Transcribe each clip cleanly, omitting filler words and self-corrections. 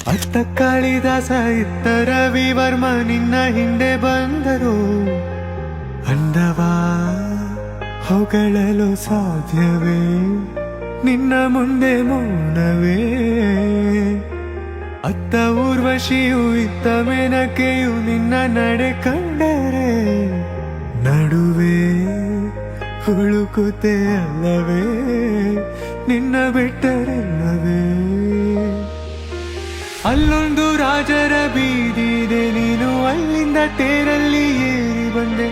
ಅತ್ತ ಕಾಳಿದಾಸ ಇತ್ತ ರವಿವರ್ಮ ನಿನ್ನ ಹಿಂದೆ ಬಂದರು. ಅಂದವಾ ಹೊಗಳಲು ಸಾಧ್ಯವೇ ನಿನ್ನ ಮುಂದೆ ಮೌನವೇ. ಅತ್ತ ಊರ್ವಶಿಯು ಇತ್ತ ಮೇನಕೆಯು ನಿನ್ನ ನಡೆ ಕಂಡರೆ ನಡುವೆ ಹುಳುಕುತ್ತೆ ಅಲ್ಲವೇ ನಿನ್ನ ಬಿಟ್ಟರೆಲ್ಲವೇ. ಅಲ್ಲೊಂದು ರಾಜರ ಬೀದಿದೆ, ನೀನು ಅಲ್ಲಿಂದ ತೇರಲ್ಲಿ ಏರಿ ಬಂದೆ.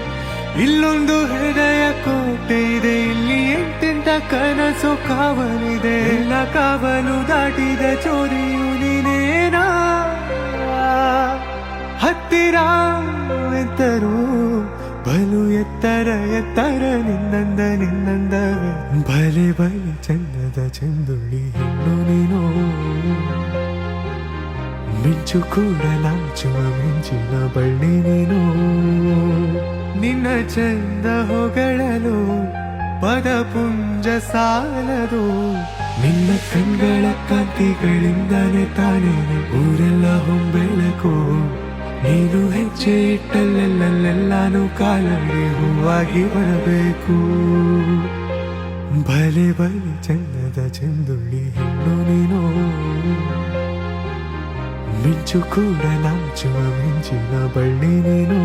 ಇಲ್ಲೊಂದು ಹೃದಯ ಕೋಟೆ ಇದೆ, ಇಲ್ಲಿ ಎಂತೆಂತ ಕನಸು ಕಾವಲಿದೆ. ಎಲ್ಲ ಕಾವಲು ದಾಟಿದ ಚೋರಿಯು ನೀನೇನಾ. ಹತ್ತಿರ ಎತ್ತರು ಬಲು ಎತ್ತರ ಎತ್ತರ ನಿನ್ನಂದ ನಿನ್ನಂದವೇ. ಬಲೆ ಬಲೆ ಚಂದದ ಚಂದುಳ್ಳಿ ಹೆಣ್ಣು ನೀನು, ಮಿಂಚು ಕೂಡ ನಾಚುವ ಮಿಂಚಿನ ಬಳ್ಳಿ ನೀನು. ನಿನ್ನ ಚಂದ ಹೊಗಳಲು ಪದಪುಂಜ ಸಾಲದು, ನಿನ್ನ ಕಣ್ಗಳ ಕಾಂತಿಗಳಿಂದಲೇ ತಾನೇ ಊರೆಲ್ಲ ಹೊಂಬೆಳಕು. ನೀನು ಹೆಜ್ಜೆ ಇಟ್ಟಲ್ಲೆಲ್ಲೆಲ್ಲಾನು ಕಾಲಡಿ ಹೂವಾಗಿ ಬರಬೇಕು. ಬಲೆ ಬಲೆ ಚಂದದ ಚಂದುಳ್ಳಿ ಹೆಣ್ಣು ನೀನು, ಮಿಂಚು ಕೂಡ ನಾಚುವ ಮಿಂಚಿನ ಬಳ್ಳಿ ನೀನು.